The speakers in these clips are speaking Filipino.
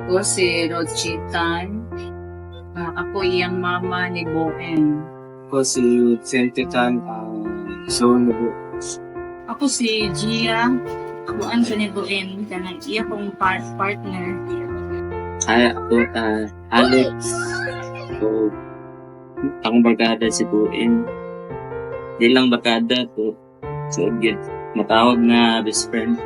Ako si Rochitan. Ako iyang mama ni Boen. Ako si Vicente Tan, Zone po. Ako si Gia. Buan sa ni Boen. Kanang iya kong partner. Ay, ako, Alex. So, akong barkada si Buin. Di lang barkada to. So, yun. Matawag na best friend.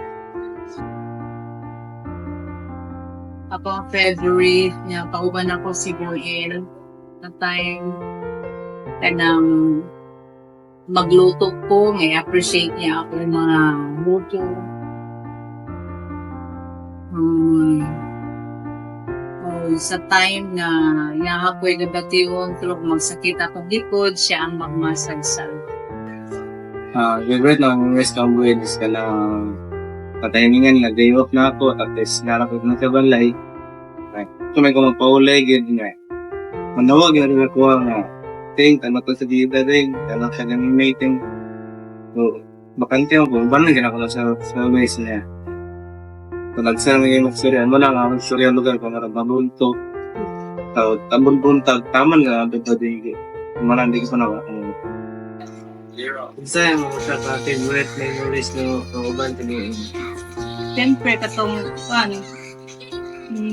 Ako February. Pauban ako si Boen. Na time kanang magluto ko. May appreciate niya ako ng mga luto. Sa time na ako'y nabatiyon tulog magsakit ako likod, siya ang magmasagsag. Favorite na rest ng buwan is ka na patayimingan na day off na ako, tapos nalakot na sa balay. So may kung magpaulay, gano'n nga. Manawag na rin ako nga, ting, tanong ko sa dita ting, tanong siya ng meeting. So, bakante ako, balang gano'n ko na sa base niya. So, nagsara nga yung magsurian mo lang, ang magsurian lugar ko nga mabunto. So, tambon buntag, taman nga, ang bito di, manandig ko na ako. Isa yung mga sa favorite memories no kauban tini. Siyempre, katong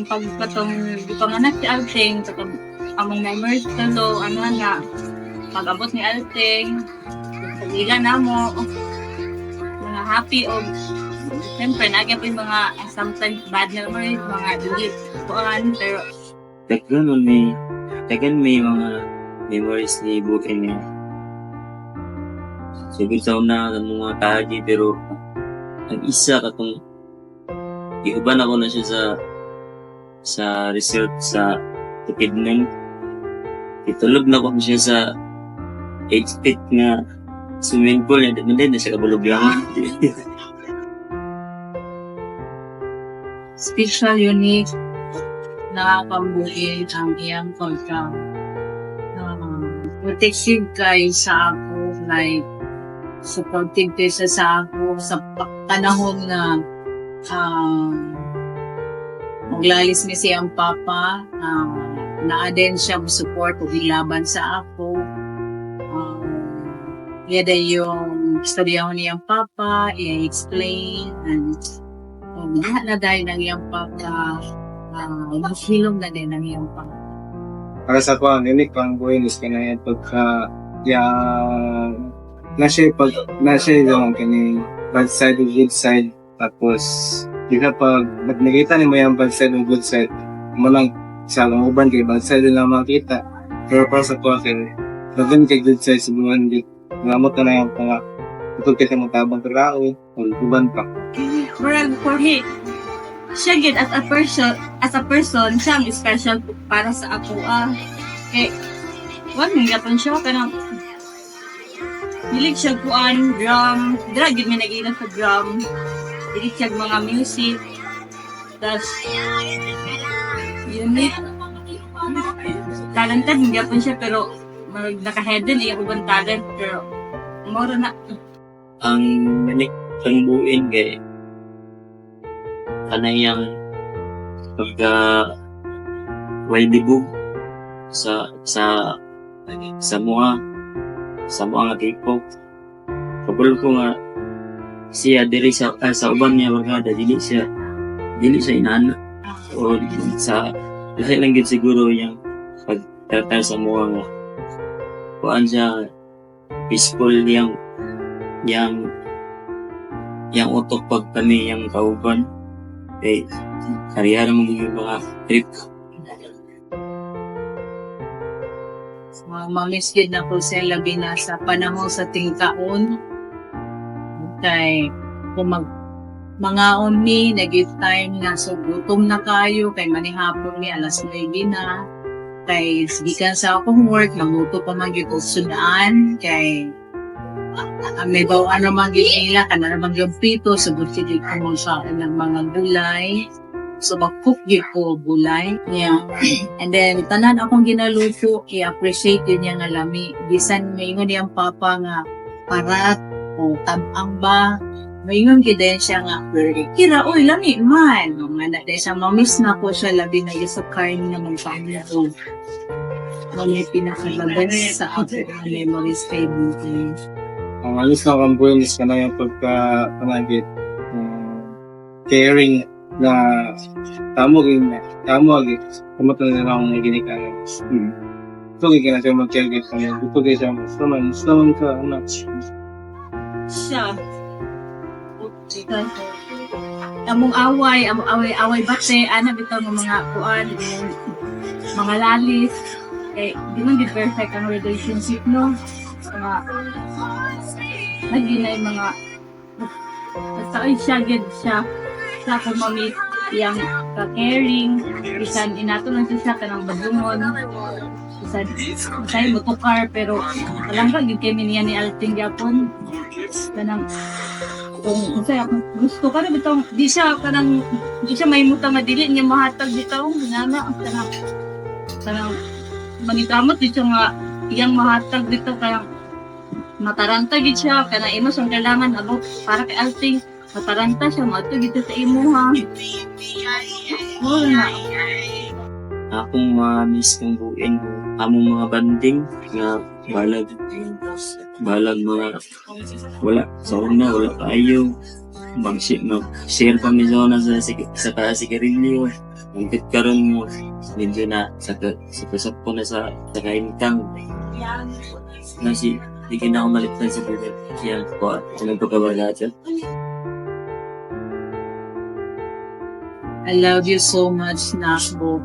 pagkatong panganak si Alting, katong among memories talo, nga, pag-abot ni Alting, pag-ilan na mo, mga happy o siyempre, nagyan po yung mga sometimes bad memories, mga delete pero Tagan may mga memories ni Bukin niya. Sabi sa una ng mga kahaji, pero ang isa katong iuban ako na siya sa resort sa Tukidnon. Itulog na ko siya sa 8 feet na swimming pool. Hindi na siya kabulog lang. special, unique, nakakabuhi ang iyang contract. Protective kayo sa ako, like, supportive kayo sa ako sa panahon na maglalis ni siyang papa, naa din siya support o ilaban sa ako. Yada yung istorya niyang papa, i-explain, and lahat na dahil ng iyang papa, maghilom na din ng iyang papa. Para sa ko, ang unique pang buwan is ka na yan pagka nasa yung kani bad side o good side, tapos di ka pag nakikita ni mo yung bad side o good side mo lang sa uban kay bad side lang makita, pero para sa ko laban kay good side sa buwan di ngamot na yung pala itong kita mo tabang karao o uban pa For him, siya gid as a person, siya ang special para sa ako. Wag nang yapon siya kanang hilig siya kuan drum, drag yun may nag-ilan sa drum. Hilig siya mga music. Tas, unique. Talented, hindi po siya, pero naka-head din, iya ubang talent, pero moro na. Ang manik ang buin kay kanayang pagka way dibog sa mga nga tipo. Kapag ko nga siya diri sa uban niya bagada dili siya inana o sa kasi lang gid siguro yung pagtratar sa mga nga kuan siya peaceful yang utok pag kami yang kauban kariyara mo yung mga trip. Mamiss yun na po sila binasa panahon sa tingkaon. Kay kung mga umi, nag-give time na so gutom na kayo, kay manihapon ni alas 9 na. Kay sigikan sa akong work, magluto pa man yung sunaan, kay may bawaan naman yun nila, ka na naman yung pito, sabot siya ko sa ng mga gulay. So, mag-cook yun ko gulay. Yeah. And then, tanan akong ginaluto, i-appreciate yun niya nga lami. Bisan may ingon niyang papa nga, parat, o tabang ba, Mayingon din siya nga, kira, uy, lami man. Nga na dahil sa mamiss na ko siya, labi na yung sa kain na magpamilyo. Wala pinakalaban sa ako na memories kay Buti. Ang alis na kambuenis ka na yung pagka-panagit, caring na tamog kamutan na lang ang ginikanan. Ito kayo na siya mag-caregate ka niya. Ito kayo siya Islaman ka, anak. Siya. Among away bate, bitaw ng mga kuan, mga lalis. Di man di perfect ang relationship, no? Lagi na yung mga basta siya kung mamit yung ka-caring, bisan inato lang siya kanang badungon, bisan tayo motukar, pero alam ka, yung kemi niya ni Alting Yapon, kanang kung saya gusto ka na bitong di siya may muta madili niya mahatag bitaw nana kanang manikamot di siya nga iyang mahatag dito kaya mataranta gid siya kana imo sang kailangan abo para kay Alting mataranta siya mato gid sa imo ha na Akong miss kong buuin among mga banding nga balag mga wala sa una wala tayo share kami zona sa kasigarilyo umpit karon mo medyo na sa kasapon na sa kaintang na di ka na ako malitan sa buhay siya ko nagpagkabala siya. I love you so much, Nakbo.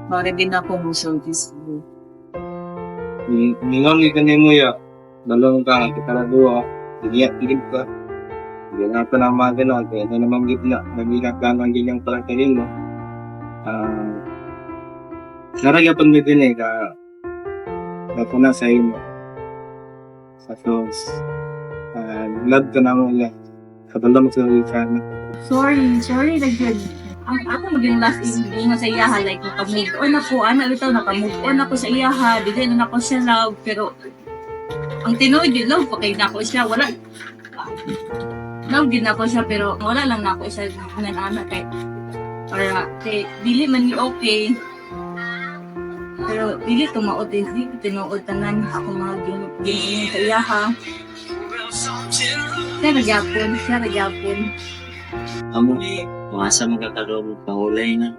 Para din ako musultis mo. Ningon ni kanay mo ya, dalawang ka, kita na duwa, igip ka. Hindi na ito na mga gano'n, kaya ito namang gitna, nabigat ka ng ganyang karakterin mo. Naragapan mo din ako na sa imo. Tapos, love ka na mo yan. Kabalang sa sana. Sorry na good. Ako maging last evening nga sa iyaha, like nakamove on ako, nakamove on ako sa iyaha, bigay na ako siya love, pero ang tinuod yung love pa kay nako siya, wala. Love din ako siya, pero wala lang nako siya anak para kay dili man ni okay. Pero dili tumaod din, dili tinuod tanan ako mga giniin sa iyaha. Siya nagyapon. Amo, mga sa mga karoon, pahulay na.